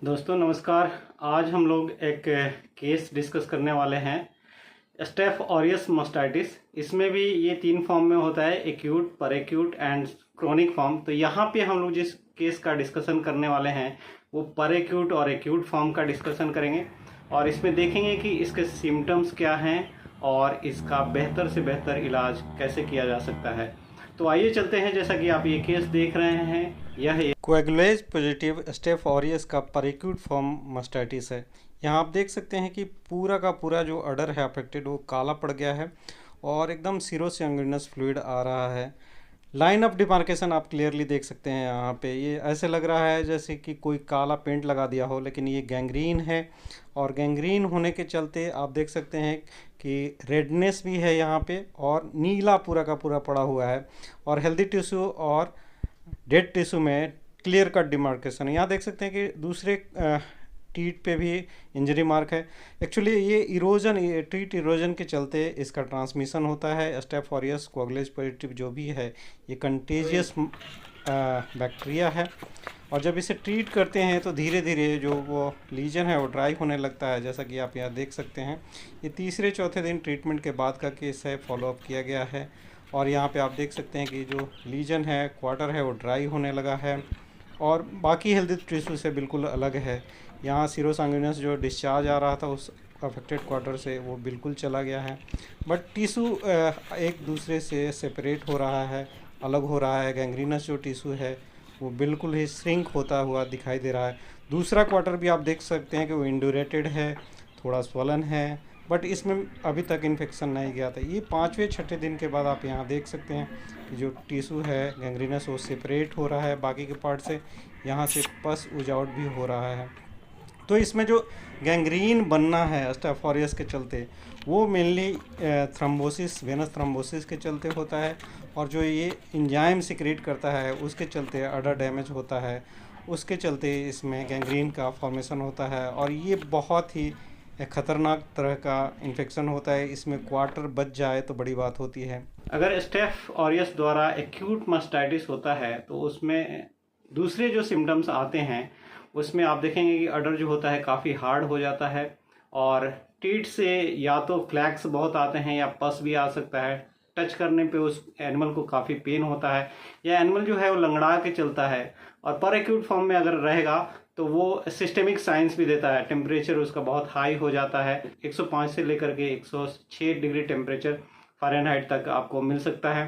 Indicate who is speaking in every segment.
Speaker 1: दोस्तों नमस्कार। आज हम लोग एक केस डिस्कस करने वाले हैं, स्टेफ ऑरियस मास्टाइटिस। इसमें भी ये 3 फॉर्म में होता है, एक्यूट, पर एक्यूट एंड क्रोनिक फॉर्म। तो यहाँ पे हम लोग जिस केस का डिस्कशन करने वाले हैं वो पर एक्यूट और एक्यूट फॉर्म का डिस्कशन करेंगे और इसमें देखेंगे कि इसके सिम्टम्स क्या हैं और इसका बेहतर से बेहतर इलाज कैसे किया जा सकता है। तो आइए चलते हैं। जैसा कि आप ये केस देख रहे हैं, यह कोएगुलेज पॉजिटिव स्टेफ ऑरियस का परक्यूट फॉर्म मास्टाइटिस है। यहाँ आप देख सकते हैं कि पूरा का पूरा जो अडर है अफेक्टेड वो काला पड़ गया है और एकदम सीरोसैंग्विनस फ्लूइड आ रहा है। लाइन ऑफ डिमार्केशन आप क्लियरली देख सकते हैं। यहाँ पे ये ऐसे लग रहा है जैसे कि कोई काला पेंट लगा दिया हो, लेकिन ये गैंग्रीन है और गैंग्रीन होने के चलते आप देख सकते हैं कि रेडनेस भी है यहाँ पे और नीला पूरा का पूरा पड़ा हुआ है और हेल्दी टिश्यू और डेड टिश्यू में क्लियर कट डिमार्केशन है। यहाँ देख सकते हैं कि दूसरे टीथ पे भी इंजरी मार्क है। एक्चुअली ये टीथ इरोजन के चलते इसका ट्रांसमिशन होता है। स्टेफ ऑरियस कोएगुलेज पॉजिटिव जो भी है ये कंटेजियस बैक्टीरिया है और जब इसे ट्रीट करते हैं तो धीरे धीरे जो वो लीजन है वो ड्राई होने लगता है, जैसा कि आप यहाँ देख सकते हैं। ये तीसरे चौथे दिन ट्रीटमेंट के बाद का केस है, फॉलोअप किया गया है और यहाँ पे आप देख सकते हैं कि जो लीजन है, क्वार्टर है, वो ड्राई होने लगा है और बाकी हेल्दी टिश्यू से बिल्कुल अलग है। यहाँ सीरोसैंग्विनस जो डिस्चार्ज आ रहा था उस अफेक्टेड क्वार्टर से वो बिल्कुल चला गया है, बट टिश्यू एक दूसरे से सेपरेट हो रहा है, अलग हो रहा है। गैंग्रीनस जो टिश्यू है वो बिल्कुल ही श्रिंक होता हुआ दिखाई दे रहा है। दूसरा क्वार्टर भी आप देख सकते हैं कि वो इंड्यूरेटेड है, थोड़ा स्वलन है, बट इसमें अभी तक इन्फेक्शन नहीं गया था। ये 5वें 6ठे दिन के बाद आप यहाँ देख सकते हैं कि जो टिश्यू है गैंग्रीनस वो सेपरेट हो रहा है बाकी के पार्ट से, यहाँ से पस उजाउट भी हो रहा है। तो इसमें जो गैंग्रीन बनना है स्टेफ ऑरियस के चलते वो मेनली थ्रोम्बोसिस, वेनस थ्रोम्बोसिस के चलते होता है और जो ये एंजाइम सिक्रेट करता है उसके चलते अडर डैमेज होता है, उसके चलते इसमें गैंग्रीन का फॉर्मेशन होता है और ये बहुत ही ख़तरनाक तरह का इन्फेक्शन होता है। इसमें क्वार्टर बच जाए तो बड़ी बात होती है। अगर स्टेफ ऑरियस द्वारा एक्यूट मास्टाइटिस होता है तो उसमें दूसरे जो सिम्टम्स आते हैं उसमें आप देखेंगे कि अडर जो होता है काफ़ी हार्ड हो जाता है और टीथ से या तो फ्लैक्स बहुत आते हैं या पस भी आ सकता है। टच करने पे उस एनिमल को काफ़ी पेन होता है या एनिमल जो है वो लंगड़ा के चलता है और पर एक्यूट फॉर्म में अगर रहेगा तो वो सिस्टेमिक साइंस भी देता है। टेम्परेचर उसका बहुत हाई हो जाता है, 105 से लेकर के 106 डिग्री टेम्परेचर फ़ारेनहाइट तक आपको मिल सकता है।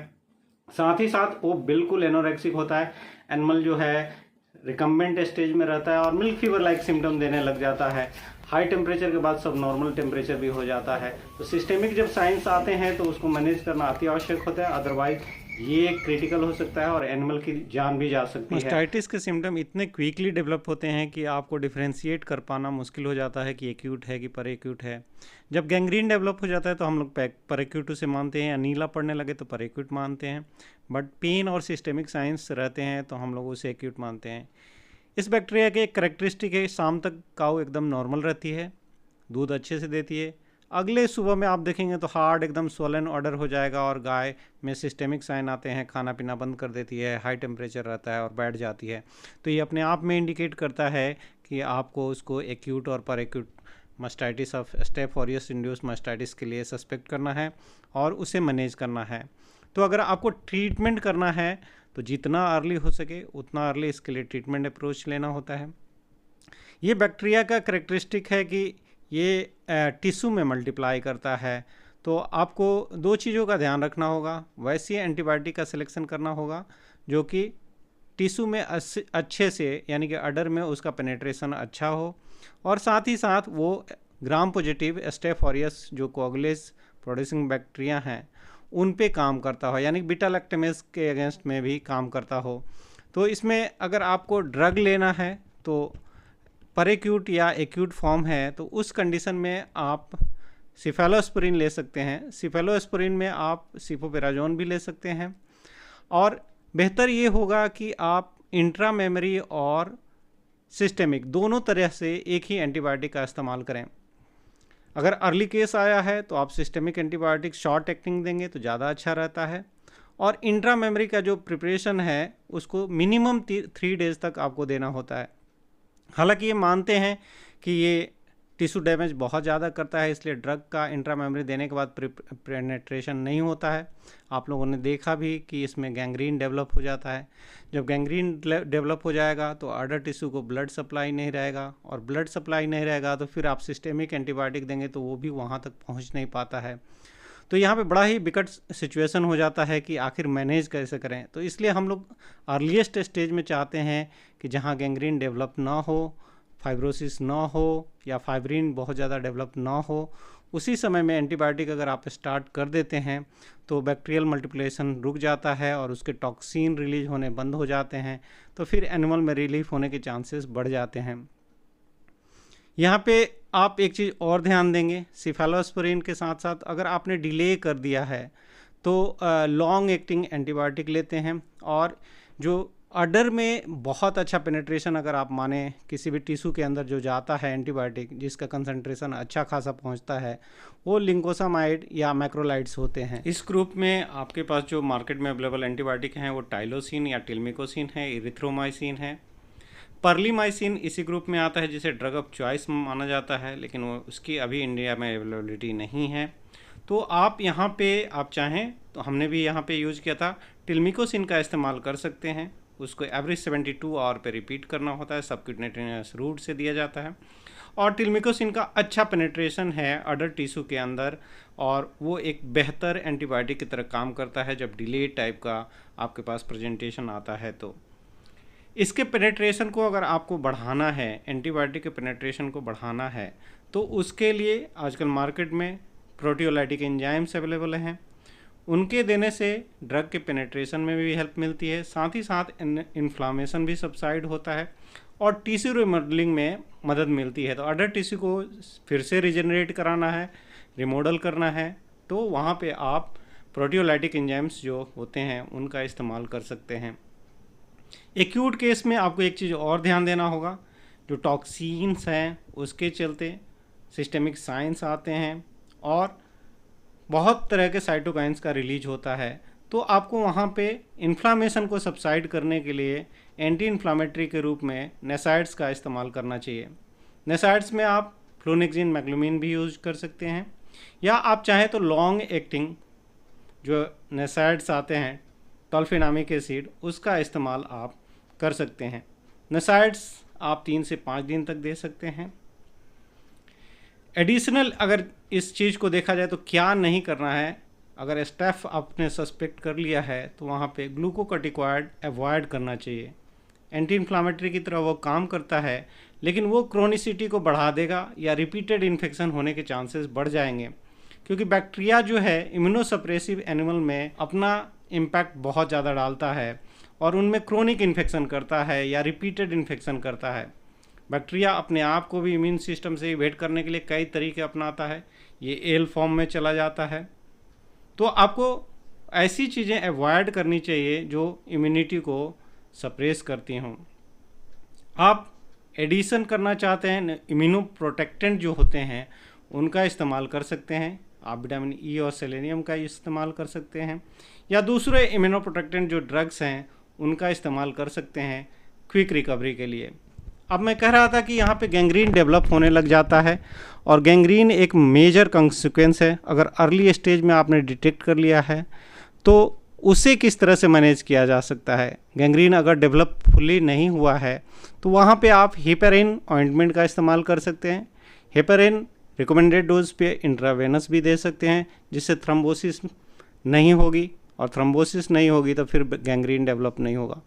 Speaker 1: साथ ही साथ वो बिल्कुल एनोरेक्सिक होता है, एनिमल जो है रिकम्बेंट स्टेज में रहता है और मिल्क फीवर लाइक सिम्टम देने लग जाता है। हाई टेम्परेचर के बाद सब नॉर्मल टेम्परेचर भी हो जाता है। तो सिस्टेमिक जब साइंस आते हैं तो उसको मैनेज करना अति आवश्यक होता है, अदरवाइज ये क्रिटिकल हो सकता है और एनिमल की जान भी जा सकती है। मास्टाइटिस के सिम्टम इतने क्विकली डेवलप होते हैं कि आपको डिफ्रेंशिएट कर पाना मुश्किल हो जाता है कि एक्यूट है कि पर एक्यूट है। जब गैंग्रीन डेवलप हो जाता है तो हम लोग पर एक्यूट उसे मानते हैं, या नीला पड़ने लगे तो पर एक्यूट मानते हैं, बट पेन और सिस्टेमिक साइंस रहते हैं तो हम लोग उसे एक्यूट मानते हैं। इस बैक्टीरिया के एक करेक्टरिस्टिक है, शाम तक काऊ एकदम नॉर्मल रहती है, दूध अच्छे से देती है। अगले सुबह में आप देखेंगे तो हार्ड एकदम स्वलन ऑर्डर हो जाएगा और गाय में सिस्टेमिक साइन आते हैं, खाना पीना बंद कर देती है, हाई टेम्परेचर रहता है और बैठ जाती है। तो ये अपने आप में इंडिकेट करता है कि आपको उसको एक्यूट और पर acute mastitis of staph aureus induce mastitis के लिए सस्पेक्ट करना है और उसे मैनेज करना है। तो अगर आपको ट्रीटमेंट करना है तो जितना अर्ली हो सके उतना अर्ली इसके लिए ट्रीटमेंट अप्रोच लेना होता है। ये बैक्टीरिया का करेक्टरिस्टिक है कि ये टिश्यू में मल्टीप्लाई करता है, तो आपको 2 चीज़ों का ध्यान रखना होगा। वैसे एंटीबायोटिक का सिलेक्शन करना होगा जो कि टिश्यू में अच्छे से, यानी कि अडर में उसका पेनेट्रेशन अच्छा हो और साथ ही साथ वो ग्राम पॉजिटिव स्टेफ ऑरियस जो कोएगुलेज प्रोड्यूसिंग बैक्टीरिया हैं उन पे काम करता हो, यानी बीटा लैक्टेमेज के अगेंस्ट में भी काम करता हो। तो इसमें अगर आपको ड्रग लेना है तो पर एक्यूट या एक्यूट फॉर्म है तो उस कंडीशन में आप सिफेलोस्पुरिन ले सकते हैं। सिफेलोस्पुरिन में आप सिफोपेराजोन भी ले सकते हैं और बेहतर ये होगा कि आप इंट्रा मेमोरी और सिस्टेमिक दोनों तरह से एक ही एंटीबायोटिक का इस्तेमाल करें। अगर अर्ली केस आया है तो आप सिस्टेमिक एंटीबायोटिक शॉर्ट एक्टिंग देंगे तो ज़्यादा अच्छा रहता है और इंट्रा मेमोरी का जो प्रिपरेशन है उसको मिनिमम 3 डेज तक आपको देना होता है। हालांकि ये मानते हैं कि ये टिश्यू डैमेज बहुत ज़्यादा करता है, इसलिए ड्रग का इंट्रामेमरी देने के बाद पेनिट्रेशन नहीं होता है। आप लोगों ने देखा भी कि इसमें गैंग्रीन डेवलप हो जाता है। जब गैंग्रीन डेवलप हो जाएगा तो अडर टिश्यू को ब्लड सप्लाई नहीं रहेगा, और ब्लड सप्लाई नहीं रहेगा तो फिर आप सिस्टेमिक एंटीबायोटिक देंगे तो वो भी वहाँ तक पहुँच नहीं पाता है। तो यहाँ पे बड़ा ही विकट सिचुएशन हो जाता है कि आखिर मैनेज कैसे करें। तो इसलिए हम लोग अर्लीस्ट स्टेज में चाहते हैं कि जहाँ गैंग्रीन डेवलप ना हो, फाइब्रोसिस ना हो, या फाइब्रिन बहुत ज़्यादा डेवलप ना हो, उसी समय में एंटीबायोटिक अगर आप स्टार्ट कर देते हैं तो बैक्टीरियल मल्टीप्लिकेशन रुक जाता है और उसके टॉक्सिन रिलीज होने बंद हो जाते हैं, तो फिर एनिमल में रिलीफ होने के चांसेस बढ़ जाते हैं। यहाँ पे आप एक चीज़ और ध्यान देंगे, सिफेलोस्पोरिन के साथ साथ अगर आपने डिले कर दिया है तो लॉन्ग एक्टिंग एंटीबायोटिक लेते हैं, और जो अडर में बहुत अच्छा पेनिट्रेशन अगर आप माने किसी भी टिश्यू के अंदर जो जाता है एंटीबायोटिक, जिसका कंसंट्रेशन अच्छा खासा पहुंचता है, वो लिंकोसामाइड या मैक्रोलाइड्स होते हैं। इस ग्रुप में आपके पास जो मार्केट में अवेलेबल एंटीबायोटिक हैं वो टाइलोसिन या टिल्मिकोसिन है, इरिथ्रोमाइसिन है। पर्लीमाइसिन इसी ग्रुप में आता है, जिसे ड्रग ऑफ चॉइस माना जाता है, लेकिन वो उसकी अभी इंडिया में अवेलेबिलिटी नहीं है। तो आप यहाँ पे आप चाहें तो हमने भी यहाँ पे यूज़ किया था, टिल्मिकोसिन का इस्तेमाल कर सकते हैं। उसको एवरेज 72 आवर पे रिपीट करना होता है, सबक्यूटेनियस रूट से दिया जाता है, और टिल्मिकोसिन का अच्छा पेनिट्रेशन है अडर टिश्यू के अंदर, और वो एक बेहतर एंटीबायोटिक की तरह काम करता है जब डिले टाइप का आपके पास प्रेजेंटेशन आता है। तो इसके पेनिट्रेशन को अगर आपको बढ़ाना है, एंटीबायोटिक के पेनिट्रेशन को बढ़ाना है, तो उसके लिए आजकल मार्केट में प्रोटियोलाइटिक एंजाइम्स अवेलेबल हैं, उनके देने से ड्रग के पेनिट्रेशन में भी हेल्प मिलती है, साथ ही साथ इन्फ्लामेशन भी सबसाइड होता है और टिश्यू रिमॉडलिंग में मदद मिलती है। तो अडर टिश्यू को फिर से रिजनरेट कराना है, रिमॉडल करना है, तो वहाँ पे आप प्रोटियोलाइटिक एंजाइम्स जो होते हैं उनका इस्तेमाल कर सकते हैं। एक्यूट केस में आपको एक चीज़ और ध्यान देना होगा, जो टॉक्सिन्स हैं उसके चलते सिस्टेमिक साइंस आते हैं और बहुत तरह के साइटोकाइंस का रिलीज होता है, तो आपको वहाँ पे इन्फ्लामेशन को सबसाइड करने के लिए एंटी इन्फ्लामेटरी के रूप में नेसाइड्स का इस्तेमाल करना चाहिए। नेसाइड्स में आप फ्लोनेक्सिन, मैग्लोमिन भी यूज कर सकते हैं, या आप चाहें तो लॉन्ग एक्टिंग जो नेसाइड्स आते हैं, टॉल्फेनामिक एसिड, उसका इस्तेमाल आप कर सकते हैं। नेसाइड्स आप 3 से 5 दिन तक दे सकते हैं। एडिशनल अगर इस चीज़ को देखा जाए तो क्या नहीं करना है, अगर स्टेफ आपने सस्पेक्ट कर लिया है तो वहाँ पे ग्लूकोकॉर्टिकॉइड अवॉइड करना चाहिए। एंटी इन्फ्लामेटरी की तरह वो काम करता है, लेकिन वो क्रोनिसिटी को बढ़ा देगा या रिपीटेड इन्फेक्शन होने के चांसेस बढ़ जाएंगे, क्योंकि बैक्टीरिया जो है इम्यूनोसप्रेसिव एनिमल में अपना इम्पैक्ट बहुत ज़्यादा डालता है और उनमें क्रोनिक इन्फेक्शन करता है या रिपीटेड इन्फेक्शन करता है। बैक्टीरिया अपने आप को भी इम्यून सिस्टम से इवेट करने के लिए कई तरीके अपनाता है, ये एल फॉर्म में चला जाता है। तो आपको ऐसी चीज़ें अवॉइड करनी चाहिए जो इम्यूनिटी को सप्रेस करती हों। आप एडिशन करना चाहते हैं, इम्यूनो प्रोटेक्टेंट जो होते हैं उनका इस्तेमाल कर सकते हैं। आप विटामिन ई और सेलेनियम का इस्तेमाल कर सकते हैं, या दूसरे इम्यूनो प्रोटेक्टेंट जो ड्रग्स हैं उनका इस्तेमाल कर सकते हैं क्विक रिकवरी के लिए। अब मैं कह रहा था कि यहाँ पे गैंग्रीन डेवलप होने लग जाता है, और गैंग्रीन एक मेजर कॉन्सिक्वेंस है। अगर अर्ली स्टेज में आपने डिटेक्ट कर लिया है तो उसे किस तरह से मैनेज किया जा सकता है। गैंग्रीन अगर डेवलप फुली नहीं हुआ है तो वहाँ पे आप हेपेरिन ऑइंटमेंट का इस्तेमाल कर सकते हैं। हेपेरिन रिकमेंडेड डोज पे इंट्रावेनस भी दे सकते हैं, जिससे थ्रोम्बोसिस नहीं होगी, और थ्रोम्बोसिस नहीं होगी तो फिर गैंग्रीन डेवलप नहीं होगा।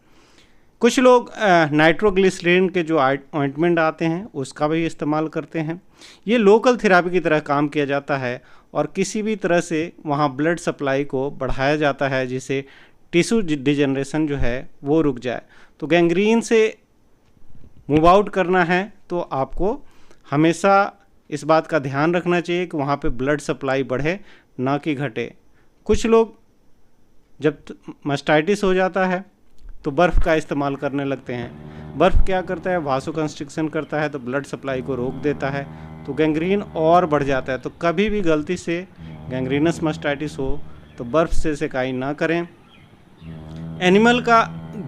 Speaker 1: कुछ लोग नाइट्रोग्लिसरीन के जो ऑइंटमेंट आते हैं उसका भी इस्तेमाल करते हैं। ये लोकल थेरापी की तरह काम किया जाता है और किसी भी तरह से वहाँ ब्लड सप्लाई को बढ़ाया जाता है, जिससे टिश्यू डिजेनरेशन जो है वो रुक जाए। तो गैंग्रीन से मूव आउट करना है तो आपको हमेशा इस बात का ध्यान रखना चाहिए कि वहाँ पे ब्लड सप्लाई बढ़े, ना कि घटे। कुछ लोग जब मास्टाइटिस हो जाता है तो बर्फ़ का इस्तेमाल करने लगते हैं। बर्फ़ क्या करता है, वासोकंस्ट्रिक्शन करता है, तो ब्लड सप्लाई को रोक देता है, तो गैंग्रीन और बढ़ जाता है। तो कभी भी गलती से गैंग्रीनस मास्टाइटिस हो तो बर्फ़ से सेकाई ना करें। एनिमल का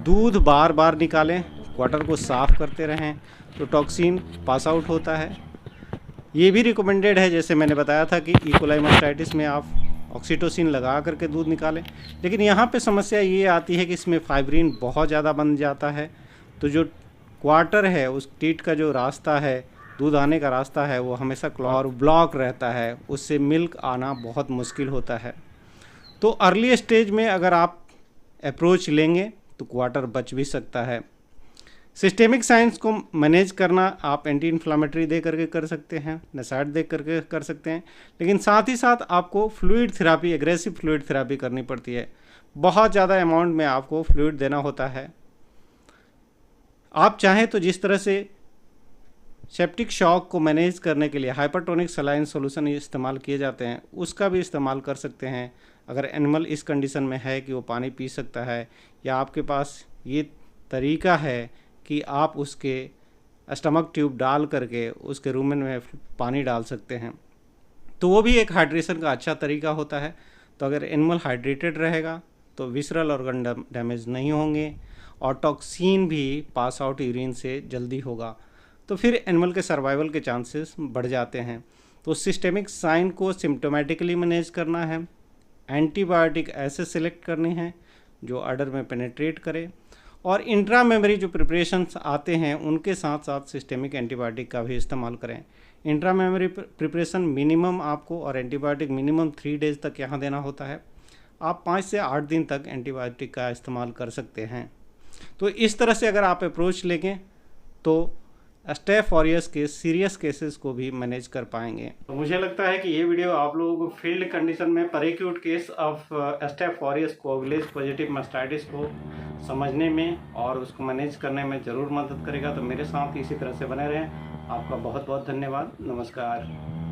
Speaker 1: दूध बार बार निकालें, क्वार्टर को साफ़ करते रहें, तो टॉक्सिन पास आउट होता है। ये भी रिकमेंडेड है, जैसे मैंने बताया था कि ई कोलाई मास्टाइटिस में आप ऑक्सीटोसिन लगा करके दूध निकालें, लेकिन यहाँ पे समस्या ये आती है कि इसमें फाइब्रिन बहुत ज़्यादा बन जाता है। तो जो क्वार्टर है, उस टीट का जो रास्ता है, दूध आने का रास्ता है, वो हमेशा और ब्लॉक रहता है, उससे मिल्क आना बहुत मुश्किल होता है। तो अर्ली स्टेज में अगर आप अप्रोच लेंगे तो क्वार्टर बच भी सकता है। सिस्टेमिक साइंस को मैनेज करना आप एंटी इन्फ्लामेटरी दे करके कर सकते हैं, नसाइड दे करके कर सकते हैं, लेकिन साथ ही साथ आपको fluid therapy, aggressive fluid therapy करनी पड़ती है। बहुत ज़्यादा अमाउंट में आपको फ्लूइड देना होता है। आप चाहें तो जिस तरह से सेप्टिक शॉक को मैनेज करने के लिए हाइपरटोनिक सलाइन सॉल्यूशन इस्तेमाल किए जाते हैं, उसका भी इस्तेमाल कर सकते हैं अगर एनिमल इस कंडीशन में है कि वो पानी पी सकता है, या आपके पास ये तरीका है कि आप उसके स्टमक ट्यूब डाल करके उसके रूमेन में पानी डाल सकते हैं, तो वो भी एक हाइड्रेशन का अच्छा तरीका होता है। तो अगर एनिमल हाइड्रेटेड रहेगा तो विसरल ऑर्गन डैमेज नहीं होंगे और टॉक्सिन भी पास आउट यूरिन से जल्दी होगा, तो फिर एनिमल के सर्वाइवल के चांसेस बढ़ जाते हैं। तो सिस्टेमिक साइन को सिम्टोमेटिकली मैनेज करना है, एंटीबायोटिक ऐसे सिलेक्ट करने हैं जो अडर में पेनेट्रेट करे, और इंट्रा मेमोरी जो प्रिपरेशंस आते हैं उनके साथ साथ सिस्टेमिक एंटीबायोटिक का भी इस्तेमाल करें। इंट्रा मेमोरी प्रिपरेशन मिनिमम आपको और एंटीबायोटिक मिनिमम 3 डेज तक यहाँ देना होता है। आप 5 से 8 दिन तक एंटीबायोटिक का इस्तेमाल कर सकते हैं। तो इस तरह से अगर आप अप्रोच लेंगे तो स्टेफ ऑरियस के सीरियस केसेस को भी मैनेज कर पाएंगे। तो मुझे लगता है कि ये वीडियो आप लोगों को फील्ड कंडीशन में peracute case of staph aureus coagulase positive mastitis को समझने में और उसको मैनेज करने में ज़रूर मदद करेगा। तो मेरे साथ इसी तरह से बने रहें। आपका बहुत बहुत धन्यवाद। नमस्कार।